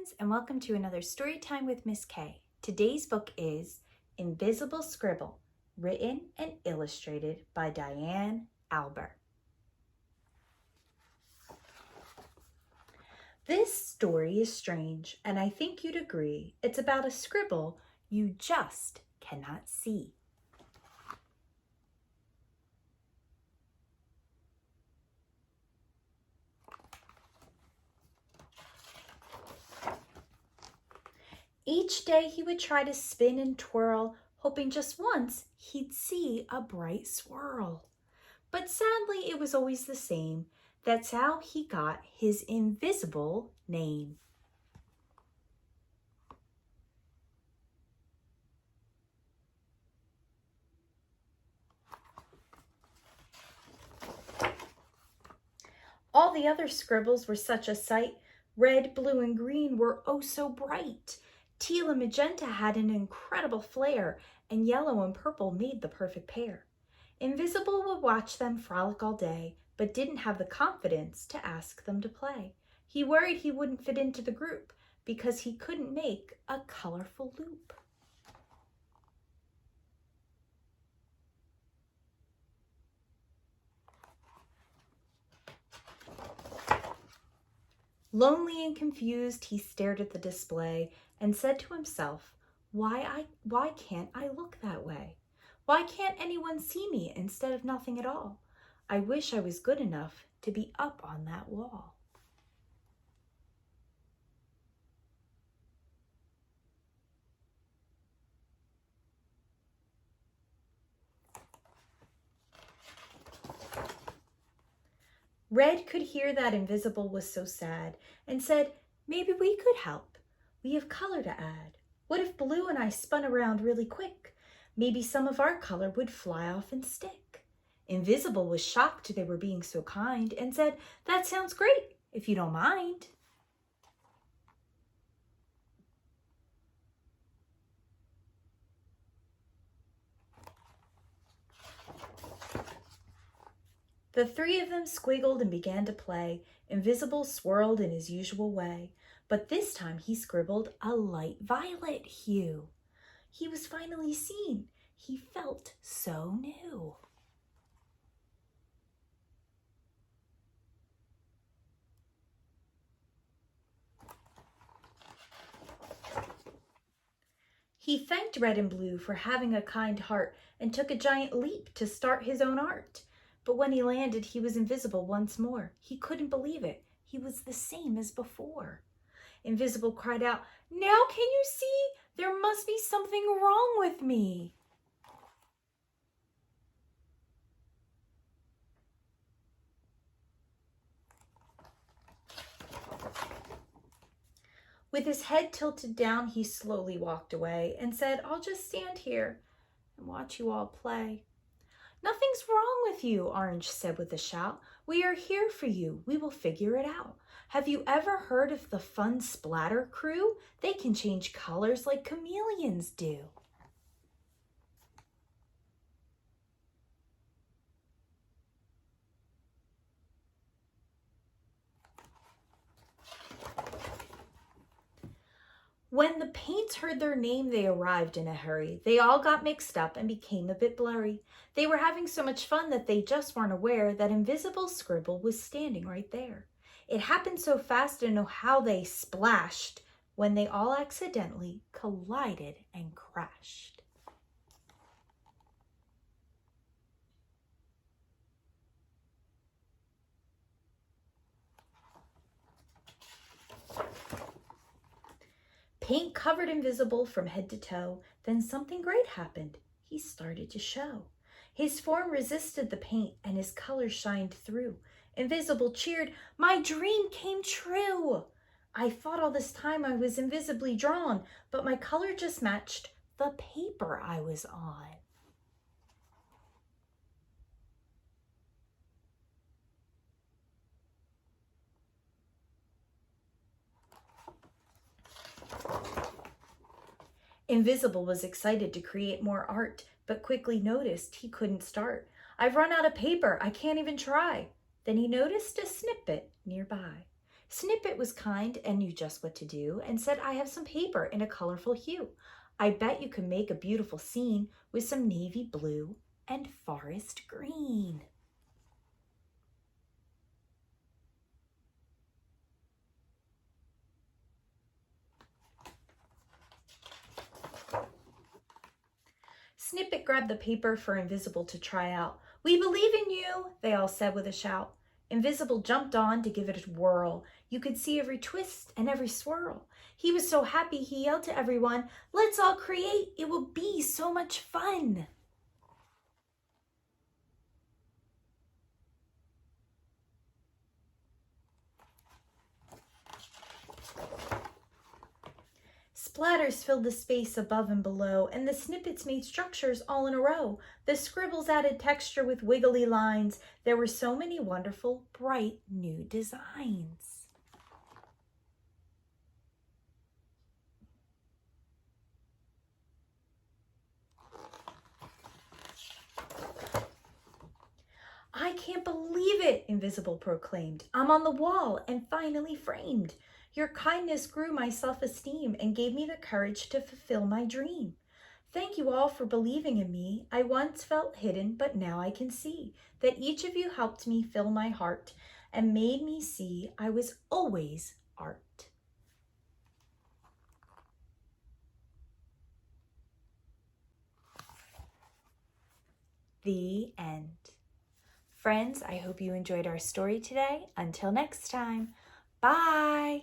friends, and welcome to another story time with Miss K. Today's book is Invisible Scribble, written and illustrated by Diane Albert. This story is strange, and I think you'd agree it's about a scribble you just cannot see. Each day he would try to spin and twirl, hoping just once he'd see a bright swirl. But sadly, it was always the same. That's how he got his invisible name. All the other scribbles were such a sight. Red, blue, and green were oh so bright. Teal and magenta had an incredible flare, and yellow and purple made the perfect pair. Invisible would watch them frolic all day, but didn't have the confidence to ask them to play. He worried he wouldn't fit into the group because he couldn't make a colorful loop. Lonely and confused, he stared at the display and said to himself, why can't I look that way? Why can't anyone see me instead of nothing at all? I wish I was good enough to be up on that wall. Red could hear that Invisible was so sad and said, maybe we could help. We have color to add. What if Blue and I spun around really quick? Maybe some of our color would fly off and stick. Invisible was shocked they were being so kind and said, that sounds great, if you don't mind. The three of them squiggled and began to play. Invisible swirled in his usual way, but this time he scribbled a light violet hue. He was finally seen. He felt so new. He thanked Red and Blue for having a kind heart and took a giant leap to start his own art. But when he landed, he was invisible once more. He couldn't believe it. He was the same as before. Invisible cried out, now can you see? There must be something wrong with me. With his head tilted down, he slowly walked away and said, I'll just stand here and watch you all play. Nothing's wrong with you, Orange said with a shout. We are here for you. We will figure it out. Have you ever heard of the fun splatter crew? They can change colors like chameleons do. When the Paints heard their name, they arrived in a hurry. They all got mixed up and became a bit blurry. They were having so much fun that they just weren't aware that Invisible Scribble was standing right there. It happened so fast to know how they splashed when they all accidentally collided and crashed. Paint covered Invisible from head to toe. Then something great happened. He started to show. His form resisted the paint and his color shined through. Invisible cheered, my dream came true. I thought all this time I was invisibly drawn, but my color just matched the paper I was on. Invisible was excited to create more art, but quickly noticed he couldn't start. I've run out of paper. I can't even try. Then he noticed a snippet nearby. Snippet was kind and knew just what to do and said, I have some paper in a colorful hue. I bet you can make a beautiful scene with some navy blue and forest green. Snippet grabbed the paper for Invisible to try out. We believe in you, they all said with a shout. Invisible jumped on to give it a whirl. You could see every twist and every swirl. He was so happy he yelled to everyone, let's all create, it will be so much fun. Splatters filled the space above and below, and the snippets made structures all in a row. The scribbles added texture with wiggly lines. There were so many wonderful, bright new designs. I can't believe it, Invisible proclaimed. I'm on the wall and finally framed. Your kindness grew my self-esteem and gave me the courage to fulfill my dream. Thank you all for believing in me. I once felt hidden, but now I can see that each of you helped me fill my heart and made me see I was always art. The end. Friends, I hope you enjoyed our story today. Until next time, bye!